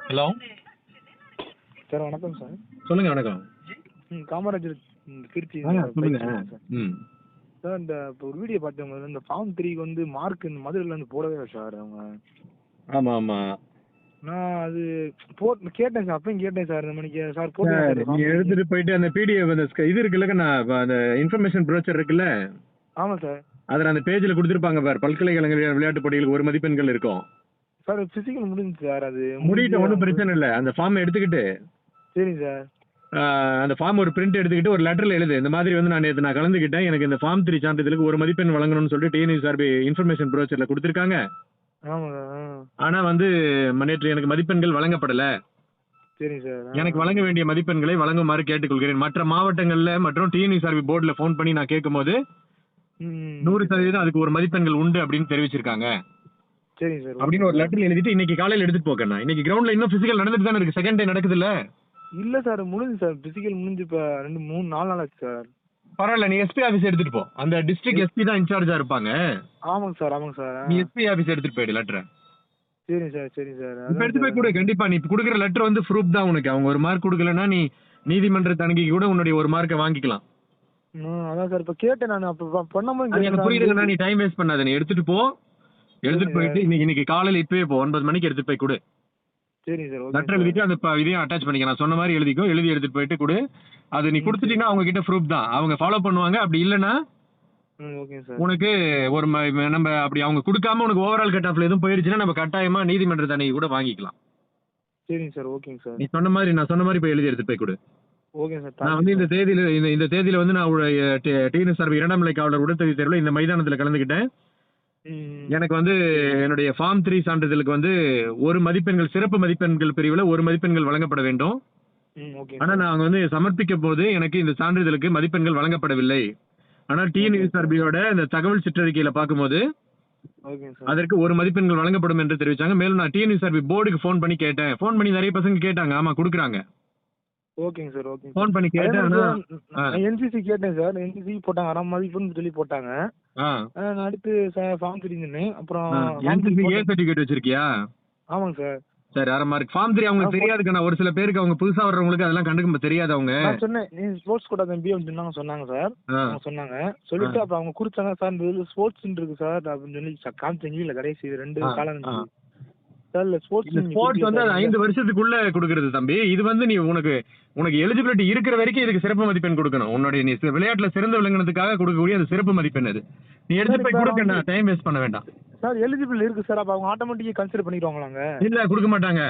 Hello sir வணக்கம் sir. சொல்லுங்க. வணக்கம். காமராஜர் திருச்சி சொல்லுங்க. சார். ம் சார் இந்த இப்போ ஒரு வீடியோ பார்த்தவங்க இந்த ஃபார்ம் 3க்கு வந்து மார்க் இந்த மதுரையில் வந்து போடவே இல்லை சார் அவங்க. ஆமா ஆமா. நான் அது கேட்டேன் சார், அப்பயும் கேட்டேன் சார். இந்த மணிக்கு சார் சார் போட்டு நீங்க எடுத்துட்டு போயிட்டு அந்த பிடிஎஃப் அந்த இது இருக்குல்ல, நான் அந்த இன்ஃபர்மேஷன் ப்ரோச்சர் இருக்குல்ல, ஆமாம் சார். அதில் அந்த பேஜில் கொடுத்துருப்பாங்க பார், பல்கலைக்கழக விளையாட்டு போட்டிகளுக்கு 1 மதிப்பெண்கள் இருக்கும். சார் ஃபிசிக்கல் முடிஞ்சு சார். அது முடியிட்ட ஒன்றும் பிரச்சனை இல்லை. அந்த ஃபார்மை எடுத்துக்கிட்டு சரிங்க சார். அந்த ஃபார்ம் ஒரு பிரிண்ட் எடுத்துக்கிட்டு ஒரு லெட்டரில் எழுது, இந்த மாதிரி வந்து நான் கலந்துக்கிட்டேன், எனக்கு இந்த ஃபார்ம் 3 சான்றிதழுக்கு 1 மதிப்பெண் வழங்கணும்னு சொல்லிட்டு டிஎன்யூஎஸ்ஆர்பி இன்ஃபர்மேஷன் ப்ரோச்சரில் கொடுத்துருக்காங்க. ஆமாங்க. ஆனா வந்து நேற்று எனக்கு மதிப்பெண்கள் வழங்கப்படல. சரிங்க சார். எனக்கு வழங்க வேண்டிய மதிப்பெண்களை வழங்குமாறு கேட்டுக்கொள்கிறேன். மற்ற மாவட்டங்கள்ல மற்றும் டிஎன்யூஎஸ்ஆர்பி போர்டுல ஃபோன் பண்ணி நான் கேட்கும்போது 100% அதுக்கு 1 மதிப்பெண்கள் உண்டு அப்படின்னு தெரிவிச்சிருக்காங்க. சரிங்க சார். அப்படின்னு ஒரு லெட்டர் எழுதிட்டு இன்னைக்கு காலையில எடுத்துட்டு போக்கணும். இன்னைக்கு கிரவுண்ட்ல இன்னும் பிசிக்கல் நடந்துட்டு தானே இருக்கு. செகண்ட் டே நடக்குதுல்ல. இல்லை சார், முடிஞ்சு சார். பிசிக்கல் முடிஞ்சு இப்போ 2-3-4 நாள் ஆச்சு சார். பரவாயில்ல, நீ எஸ்பி ஆபீஸ் எடுத்துட்டு போ. அந்த டிஸ்ட்ரிக்ட் எஸ்பி தான் இன்சார்ஜா இருப்பாங்க. ஆமாங்க சார். ஆமாங்க சார். நீ எஸ்பி ஆபீஸ் எடுத்துட்டு போயிடு லெட்டரை. சரிங்க சார். சரிங்க சார். இப்ப எடுத்து போய் கொடு. கண்டிப்பா நீ கொடுக்குற லெட்டர் வந்து ப்ரூஃப் தான் உனக்கு. அவங்க 1 மார்க் கொடுக்கலன்னா நீ நீதிமன்ற தணிக்கை கூட உன்னுடைய 1 மார்க்கை வாங்கிக்கலாம். அதான் சார் இப்போ கேட்டேன் நான். அப்போ பண்ணும்போது எனக்கு புரியுதுங்கண்ணா, நீ டைம் வேஸ்ட் பண்ணாத, நீ எடுத்துட்டு போ. எடுத்துட்டு போயிட்டு இன்னைக்கு காலையில இப்பவே போ, 9 மணிக்கு எடுத்துட்டு போய் கொடு. சரிங்க சார். லெட்டர் எழுதிட்டு அந்த இதையும் அட்டாச் பண்ணிக்க. நான் சொன்ன மாதிரி எழுதிக்கோ. எழுதி எடுத்துட்டு போயிட்டு கொடு. அது நீ கொடுத்துட்டீங்கன்னா அவங்க கிட்ட ப்ரூஃப் தான், அவங்க ஃபாலோ பண்ணுவாங்க. அப்படி இல்லைன்னா ஓகே சார். உனக்கு ஒரு நம்ம அப்படி அவங்க கொடுக்காம உனக்கு ஓவரால் கட் ஆஃப்ல எதுவும் போயிருச்சுன்னா நம்ம கட்டாயமா நீதிமன்ற தணிக்கை கூட வாங்கிக்கலாம். சரிங்க சார். ஓகேங்க சார். நீ சொன்ன மாதிரி நான் சொன்ன மாதிரி போய் எழுதி எடுத்துட்டு போய் கொடு. Okay sir. நான் வந்து இந்த தேதியில வந்து நான் டிஎன்எஸ்ஆர்பி 2ஆம் நிலை காவலர் உடற்தகுதி தேர்வுல இந்த மைதானத்துல கலந்துக்கிட்டேன். எனக்கு வந்து என்னுடைய ஃபார்ம் 3 சான்றிதழுக்கு வந்து 1 மதிப்பெண்கள் சிறப்பு மதிப்பெண்கள் பிரிவுல 1 மதிப்பெண்கள் வழங்கப்பட வேண்டும். ஆனா நாங்க வந்து சமர்ப்பிக்க போது எனக்கு இந்த சான்றிதழுக்கு மதிப்பெண்கள் வழங்கப்படவில்லை. ஆனால் டிஎன்யூஎஸ்ஆர்பியோட இந்த தகவல் சிற்றறிக்கையில பார்க்கும்போது அதற்கு 1 மதிப்பெண்கள் வழங்கப்படும் என்று தெரிவிச்சாங்க. மேலும் நான் டிஎன்யூஎஸ்ஆர்பி போர்டுக்கு ஃபோன் பண்ணி கேட்டேன். ஃபோன் பண்ணி நிறைய பசங்க கேட்டாங்க. ஆமா கொடுக்குறாங்க. ஓகேங்க சார். ஓகே. ஃபோன் பண்ணி கேட்டேன். என்சிசி கேட்டேன் சார். என்சிசி போட்டாங்க, 6 மதிப்பெண்னு சொல்லி போட்டாங்க. நான் அடுத்து ஃபார்ம் 3 சொன்னேன். அப்புறம் என்சிசி ஏ சர்டிஃபிகேட் வச்சிருக்கியா? ஆமாங்க சார். சரி, 1/2 மார்க். ஃபார்ம் 3 அவங்களுக்கு தெரியாதுக்கண்ணா. ஒரு சில பேருக்கு, அவங்க புதுசா வர்றவங்களுக்கு அதெல்லாம் கண்டுக்க தெரியாது. அவங்க நான் சொன்னேன், நீ ஸ்போர்ட்ஸ் கோட்டா தம்பி அப்படின்னு சொன்னாங்க சார். அவங்க சொன்னாங்க. சொல்லிட்டு அப்புறம் அவங்க குறிச்சாங்க சார், இந்த ஸ்போர்ட்ஸ் இருக்கு சார் அப்படின்னு சொல்லி காமிச்சீங்க. இல்ல கடைசி 2 காலம் சார். ஸ்போர்ட்ஸ் வந்து அது 5 வருஷத்துக்குள்ள கொடுக்கறது தம்பி. இது வந்து நீ உனக்கு எலிஜிபிலிட்டி இருக்கிற வரைக்கும் இதுக்கு சிறப்பு மதிப்பெண் கொடுக்கணும். உன்னுடைய நீ விளையாட்டுல சிறந்த விளங்கினதுக்காக கொடுக்கக்கூடிய அந்த சிறப்பு மதிப்பெண் அது. நீ எடுத்து போய் கொடுக்கணும். டைம் வேஸ்ட் பண்ண வேண்டாம் சார். எலிஜிபிள் இருக்கு சார். அப்ப அவங்க ஆட்டோமேட்டிக்கா கன்சிடர் பண்ணிடுவாங்களாங்க? இல்ல, கொடுக்க மாட்டாங்க.